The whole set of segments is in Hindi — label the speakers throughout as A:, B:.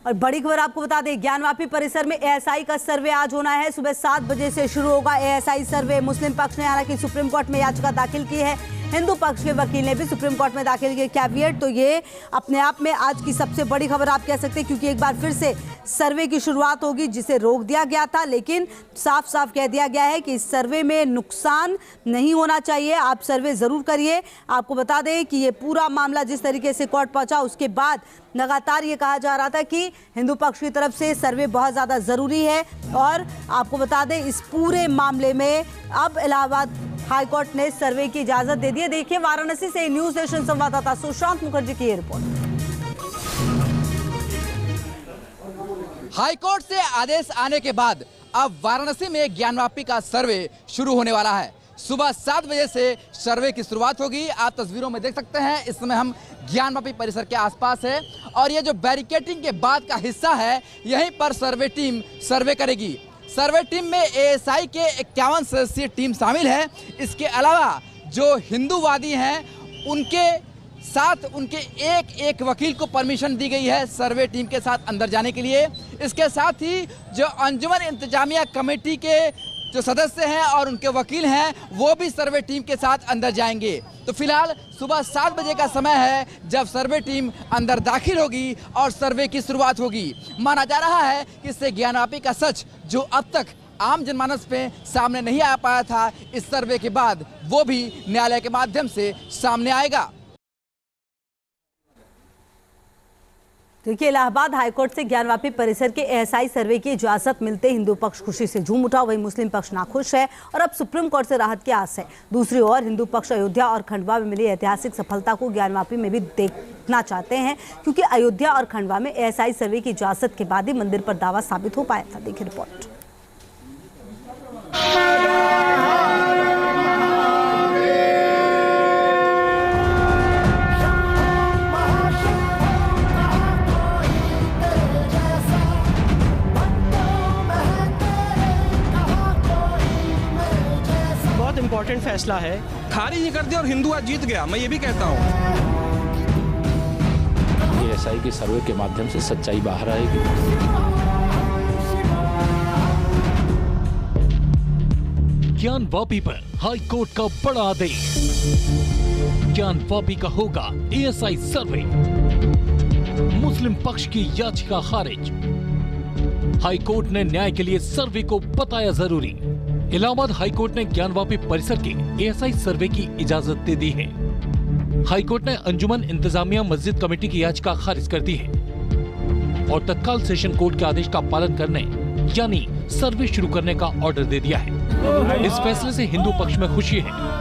A: और बड़ी खबर आपको बता दें, ज्ञानवापी परिसर में एएसआई का सर्वे आज होना है। सुबह 7 बजे से शुरू होगा एएसआई सर्वे। मुस्लिम पक्ष ने हालांकि सुप्रीम कोर्ट में याचिका दाखिल की है, हिंदू पक्ष के वकील ने भी सुप्रीम कोर्ट में दाखिल की कैविएट। तो ये अपने आप में आज की सबसे बड़ी खबर आप कह सकते हैं, क्योंकि एक बार फिर से सर्वे की शुरुआत होगी जिसे रोक दिया गया था, लेकिन साफ साफ कह दिया गया है कि इस सर्वे में नुकसान नहीं होना चाहिए, आप सर्वे जरूर करिए। आपको बता दें कि ये पूरा मामला जिस तरीके से कोर्ट पहुंचा, उसके बाद लगातार ये कहा जा रहा था कि हिंदू पक्ष की तरफ से सर्वे बहुत ज़्यादा ज़रूरी है। और आपको बता दें इस पूरे मामले में अब इलाहाबाद हाईकोर्ट ने सर्वे की इजाजत दे दी है। देखिए वाराणसी से न्यूज नेशन संवाददाता सुशांत मुखर्जी की ये रिपोर्ट।
B: हाईकोर्ट से आदेश आने के बाद अब वाराणसी में ज्ञानवापी का सर्वे शुरू होने वाला है। सुबह 7 बजे से सर्वे की शुरुआत होगी। आप तस्वीरों में देख सकते हैं, इस समय हम ज्ञानवापी परिसर के आसपास है और ये जो बैरिकेडिंग के बाद का हिस्सा है, यहीं पर सर्वे टीम सर्वे करेगी। सर्वे टीम में एएसआई के 51 सदस्यीय टीम शामिल है। इसके अलावा जो हिंदूवादी हैं उनके साथ उनके एक वकील को परमिशन दी गई है सर्वे टीम के साथ अंदर जाने के लिए। इसके साथ ही जो अंजुमन इंतजामिया कमेटी के जो सदस्य हैं और उनके वकील हैं, वो भी सर्वे टीम के साथ अंदर जाएंगे। तो फिलहाल सुबह 7 बजे का समय है जब सर्वे टीम अंदर दाखिल होगी और सर्वे की शुरुआत होगी। माना जा रहा है कि इससे ज्ञानवापी का सच जो अब तक आम जनमानस पे सामने नहीं आ पाया था, इस सर्वे के बाद वो भी न्यायालय के माध्यम से सामने आएगा।
A: देखिए इलाहाबाद हाईकोर्ट से ज्ञानवापी परिसर के एएसआई सर्वे की इजाजत मिलते हिंदू पक्ष खुशी से झूम उठा, वहीं मुस्लिम पक्ष नाखुश है और अब सुप्रीम कोर्ट से राहत की आस है। दूसरी ओर हिंदू पक्ष अयोध्या और खंडवा में मिली ऐतिहासिक सफलता को ज्ञानवापी में भी देखना चाहते हैं, क्योंकि अयोध्या और खंडवा में एएसआई सर्वे की इजाजत के बाद ही मंदिर पर दावा साबित हो पाया था। देखिए रिपोर्ट।
C: इम्पोर्टेंट फैसला है, खारिज नहीं कर दिया और हिंदू आज जीत गया, मैं ये भी कहता हूँ।
D: एएसआई के सर्वे के माध्यम से सच्चाई बाहर आएगी।
E: ज्ञानवापी पर हाई कोर्ट का बड़ा आदेश। ज्ञानवापी का होगा एएसआई सर्वे। मुस्लिम पक्ष की याचिका खारिज। हाई कोर्ट ने न्याय के लिए सर्वे को बताया जरूरी। इलाहाबाद हाईकोर्ट ने ज्ञानवापी परिसर के एएसआई सर्वे की इजाजत दे दी है। हाईकोर्ट ने अंजुमन इंतजामिया मस्जिद कमेटी की याचिका खारिज कर दी है और तत्काल सेशन कोर्ट के आदेश का पालन करने यानी सर्वे शुरू करने का ऑर्डर दे दिया है। इस फैसले से हिंदू पक्ष में खुशी है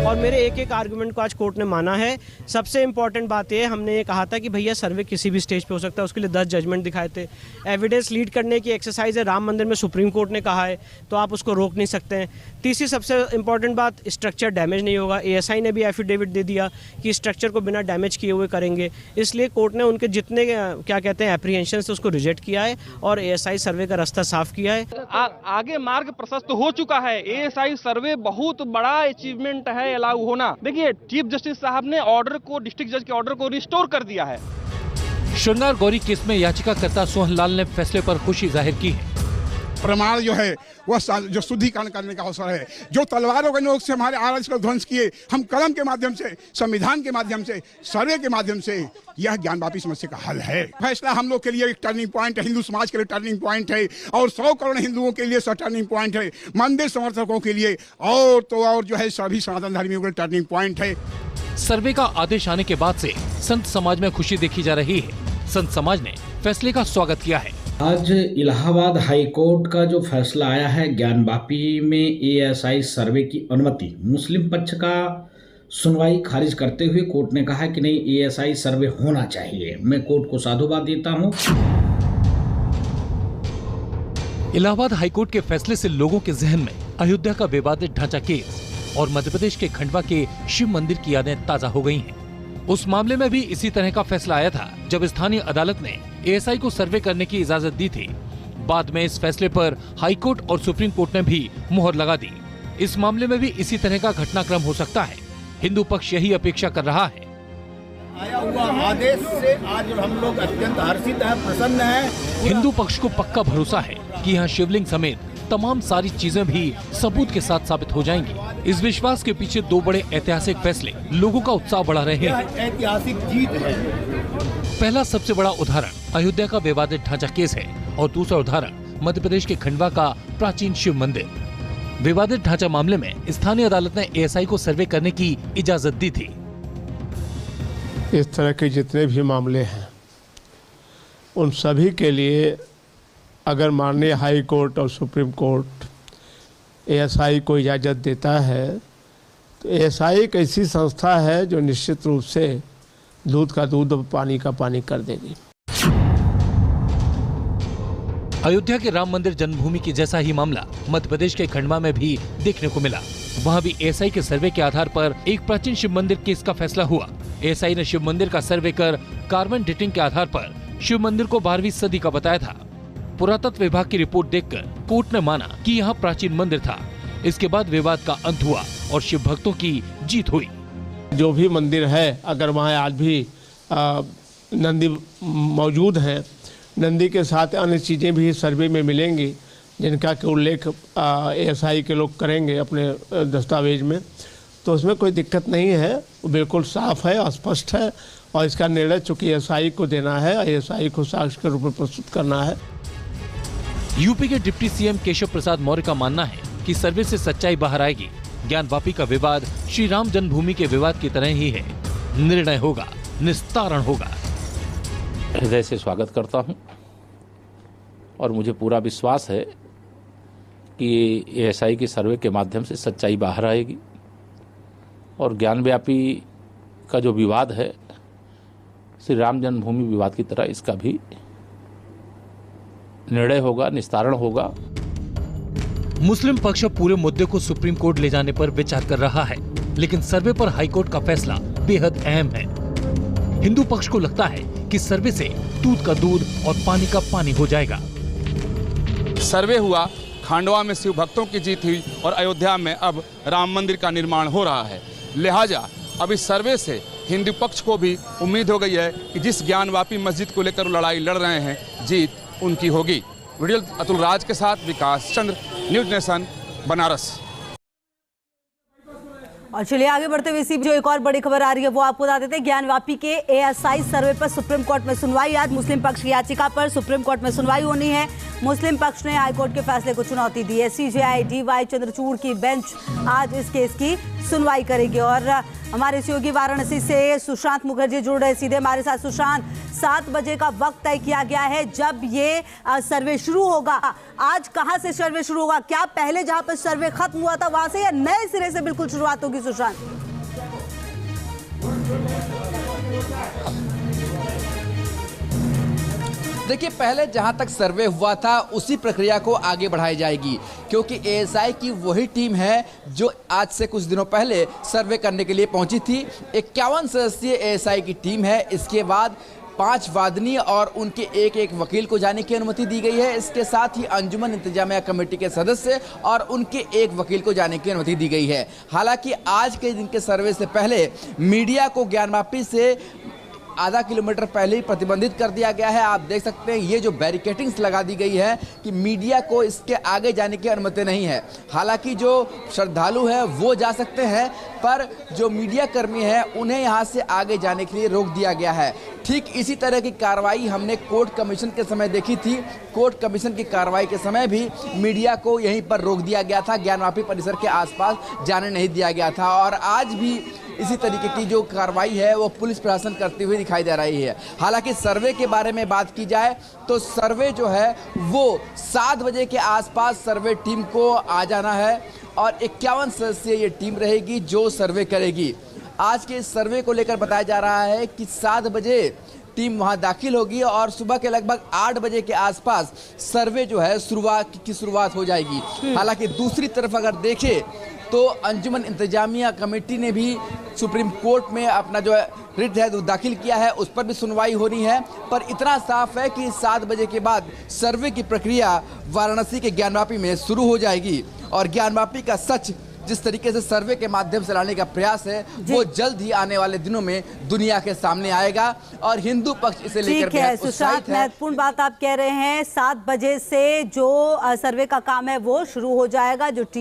C: और मेरे एक आर्गुमेंट को आज कोर्ट ने माना है। सबसे इम्पोर्टेंट बात यह, हमने ये कहा था कि भैया सर्वे किसी भी स्टेज पे हो सकता है, उसके लिए 10 जजमेंट दिखाए थे। एविडेंस लीड करने की एक्सरसाइज है, राम मंदिर में सुप्रीम कोर्ट ने कहा है, तो आप उसको रोक नहीं सकते हैं। तीसरी सबसे इम्पोर्टेंट बात, स्ट्रक्चर डैमेज नहीं होगा। एएसआई ने भी एफिडेविट दे दिया कि स्ट्रक्चर को बिना डैमेज किए हुए करेंगे, इसलिए कोर्ट ने उनके जितने क्या कहते हैं एप्रीहेंशन थे उसको रिजेक्ट किया है और एएसआई सर्वे का रास्ता साफ किया है।
F: आगे मार्ग प्रशस्त हो चुका है। एएसआई सर्वे बहुत बड़ा अचीवमेंट है लागू होना। देखिए चीफ जस्टिस साहब ने ऑर्डर को, डिस्ट्रिक्ट जज के ऑर्डर को रिस्टोर कर दिया है।
E: श्रृंगार गौरी केस में याचिकाकर्ता सोहनलाल ने फैसले पर खुशी जाहिर की है।
G: प्रमाण जो है वह जो शुद्धिकरण करने का अवसर है। जो तलवारों के नोक से हमारे आरएस को ध्वंस किए, हम कलम के माध्यम से, संविधान के माध्यम से, सर्वे के माध्यम से यह ज्ञानवापी समस्या का हल है। फैसला हम लोग के लिए एक टर्निंग पॉइंट है, हिंदू समाज के लिए टर्निंग पॉइंट है और 100 करोड़ हिंदुओं के लिए टर्निंग पॉइंट है, मंदिर समर्थकों के लिए और तो और जो है सभी सनातन धर्मियों के लिए टर्निंग पॉइंट है।
E: सर्वे का आदेश आने के बाद से संत समाज में खुशी देखी जा रही है। संत समाज ने फैसले का स्वागत किया है।
H: आज इलाहाबाद हाई कोर्ट का जो फैसला आया है, ज्ञानवापी में एएसआई सर्वे की अनुमति, मुस्लिम पक्ष का सुनवाई खारिज करते हुए कोर्ट ने कहा कि नहीं, एएसआई सर्वे होना चाहिए। मैं कोर्ट को साधुवाद देता हूं।
E: इलाहाबाद हाईकोर्ट के फैसले से लोगों के जहन में अयोध्या का विवादित ढांचा केस और मध्य प्रदेश के खंडवा के शिव मंदिर की यादें ताजा हो गई हैं। उस मामले में भी इसी तरह का फैसला आया था जब स्थानीय अदालत ने एएसआई को सर्वे करने की इजाजत दी थी। बाद में इस फैसले पर हाईकोर्ट और सुप्रीम कोर्ट ने भी मुहर लगा दी। इस मामले में भी इसी तरह का घटनाक्रम हो सकता है। हिंदू पक्ष यही अपेक्षा कर रहा है।
I: आया हुआ आदेश से आज हम लोग अत्यंत हर्षित हैं, प्रसन्न हैं।
E: हिंदू पक्ष को पक्का भरोसा है कि यहाँ शिवलिंग समेत तमाम सारी चीजें भी सबूत के साथ साबित हो जाएंगी। इस विश्वास के पीछे दो बड़े ऐतिहासिक फैसले लोगों का उत्साह बढ़ा रहे हैं।
I: ऐतिहासिक जीत है।
E: पहला सबसे बड़ा उदाहरण अयोध्या का विवादित ढांचा केस है और दूसरा उदाहरण मध्य प्रदेश के खंडवा का प्राचीन शिव मंदिर। विवादित ढांचा मामले में स्थानीय अदालत ने एएसआई को सर्वे करने की इजाजत दी थी।
J: इस तरह के जितने भी मामले हैं उन सभी के लिए अगर माननीय हाई कोर्ट और सुप्रीम कोर्ट एएसआई को इजाज़त देता है तो एएसआई एक ऐसी संस्था है जो निश्चित रूप से दूध का दूध और पानी का पानी कर देगी।
E: अयोध्या के राम मंदिर जन्मभूमि की जैसा ही मामला मध्य प्रदेश के खंडवा में भी देखने को मिला। वहां भी एएसआई के सर्वे के आधार पर एक प्राचीन शिव मंदिर केस का फैसला हुआ। एएसआई ने शिव मंदिर का सर्वे कर कार्बन डेटिंग के आधार पर शिव मंदिर को 12वीं सदी का बताया था। पुरातत्व विभाग की रिपोर्ट देखकर कोर्ट ने माना कि यहाँ प्राचीन मंदिर था। इसके बाद विवाद का अंत हुआ और शिव भक्तों की जीत हुई।
J: जो भी मंदिर है अगर वहाँ आज भी नंदी मौजूद हैं, नंदी के साथ अन्य चीज़ें भी सर्वे में मिलेंगी जिनका कि उल्लेख एएसआई के लोग करेंगे अपने दस्तावेज में, तो उसमें कोई दिक्कत नहीं है। वो बिल्कुल साफ है, स्पष्ट है और इसका निर्णय चूँकि एएसआई को देना है, एएसआई को साक्ष्य के रूप में प्रस्तुत करना है।
E: यूपी के डिप्टी सीएम केशव प्रसाद मौर्य का मानना है कि सर्वे से सच्चाई बाहर आएगी। ज्ञानवापी का विवाद श्री राम जन्मभूमि के विवाद की तरह ही है। निर्णय होगा, निस्तारण होगा।
D: हृदय से स्वागत करता हूं और मुझे पूरा विश्वास है कि एएसआई के सर्वे के माध्यम से सच्चाई बाहर आएगी और ज्ञानव्यापी का जो विवाद है श्री राम जन्मभूमि विवाद की तरह इसका भी निर्णय होगा, निस्तारण होगा।
E: मुस्लिम पक्ष पूरे मुद्दे को सुप्रीम कोर्ट ले जाने पर विचार कर रहा है, लेकिन सर्वे पर हाईकोर्ट का फैसला बेहद अहम है। हिंदू पक्ष को लगता है कि सर्वे से दूध का दूध और पानी का पानी हो जाएगा।
K: सर्वे हुआ, खांडवा में शिव भक्तों की जीत हुई और अयोध्या में अब राम मंदिर का निर्माण हो रहा है। लिहाजा अब इस सर्वे से हिंदू पक्ष को भी उम्मीद हो गई है कि जिस ज्ञानवापी मस्जिद को लेकर लड़ाई लड़ रहे हैं, जीत उनकी होगी। वीडियो अतुल राज के साथ विकास चंद्र, न्यूज नेशन, बनारस।
A: और चलिए आगे बढ़ते हुए इसी जो एक और बड़ी खबर आ रही है वो आपको बता देते हैं। ज्ञानवापी के एएसआई सर्वे पर सुप्रीम कोर्ट में सुनवाई। आज मुस्लिम पक्ष की याचिका पर सुप्रीम कोर्ट में सुनवाई होनी है। मुस्लिम पक्ष ने हाईकोर्ट के फैसले को चुनौती दी है। सीजेआई डीवाई चंद्रचूड़ की बेंच आज इस केस की सुनवाई करेगी। और हमारे सहयोगी वाराणसी से सुशांत मुखर्जी जुड़ रहे सीधे हमारे साथ। सुशांत, 7 बजे का वक्त तय किया गया है जब ये सर्वे शुरू होगा। आज कहां से सर्वे शुरू होगा? क्या पहले जहां पर सर्वे खत्म हुआ था वहां से या नए सिरे से बिल्कुल शुरुआत होगी? सुशांत,
B: देखिए, पहले जहां तक सर्वे हुआ था उसी प्रक्रिया को आगे बढ़ाई जाएगी, क्योंकि एएसआई की वही टीम है जो आज से कुछ दिनों पहले सर्वे करने के लिए पहुंची थी। 51 सदस्यीय एएसआई की टीम है। इसके बाद 5 वादनी और उनके एक वकील को जाने की अनुमति दी गई है। इसके साथ ही अंजुमन इंतजामिया कमेटी के सदस्य और उनके एक वकील को जाने की अनुमति दी गई है। हालांकि आज के दिन के सर्वे से पहले मीडिया को ज्ञानवापी से आधा किलोमीटर पहले ही प्रतिबंधित कर दिया गया है। आप देख सकते हैं ये जो बैरिकेटिंग्स लगा दी गई है कि मीडिया को इसके आगे जाने की अनुमति नहीं है। हालांकि जो श्रद्धालु हैं वो जा सकते हैं, पर जो मीडिया कर्मी हैं उन्हें यहां से आगे जाने के लिए रोक दिया गया है। ठीक इसी तरह की कार्रवाई हमने कोर्ट कमीशन के समय देखी थी। कोर्ट कमीशन की कार्रवाई के समय भी मीडिया को यहीं पर रोक दिया गया था, ज्ञानवापी परिसर के आसपास जाने नहीं दिया गया था। और आज भी इसी तरीके की जो कार्रवाई है वो पुलिस प्रशासन करती हुई दिखाई दे रही है। हालांकि सर्वे के बारे में बात की जाए तो सर्वे जो है वो 7 बजे के आसपास सर्वे टीम को आ जाना है और 51 सदस्यीय ये टीम रहेगी जो सर्वे करेगी। आज के इस सर्वे को लेकर बताया जा रहा है कि 7 बजे टीम वहां दाखिल होगी और सुबह के लगभग 8 बजे के आसपास सर्वे जो है शुरुआत हो जाएगी। हालांकि दूसरी तरफ अगर देखें तो अंजुमन इंतजामिया कमेटी ने भी सुप्रीम कोर्ट में अपना जो रिट है वो दाखिल किया है, उस पर भी सुनवाई होनी है। पर इतना साफ है कि 7 बजे के बाद सर्वे की प्रक्रिया वाराणसी के ज्ञानवापी में शुरू हो जाएगी और ज्ञानवापी का सच जिस तरीके से सर्वे के माध्यम से लाने का प्रयास है वो जल्द ही आने वाले दिनों में दुनिया के सामने आएगा और हिंदू पक्ष इसे लेकर
A: ठीक है सुशांत, महत्वपूर्ण बात आप कह रहे हैं, 7 बजे से जो सर्वे का काम है वो शुरू हो जाएगा। जो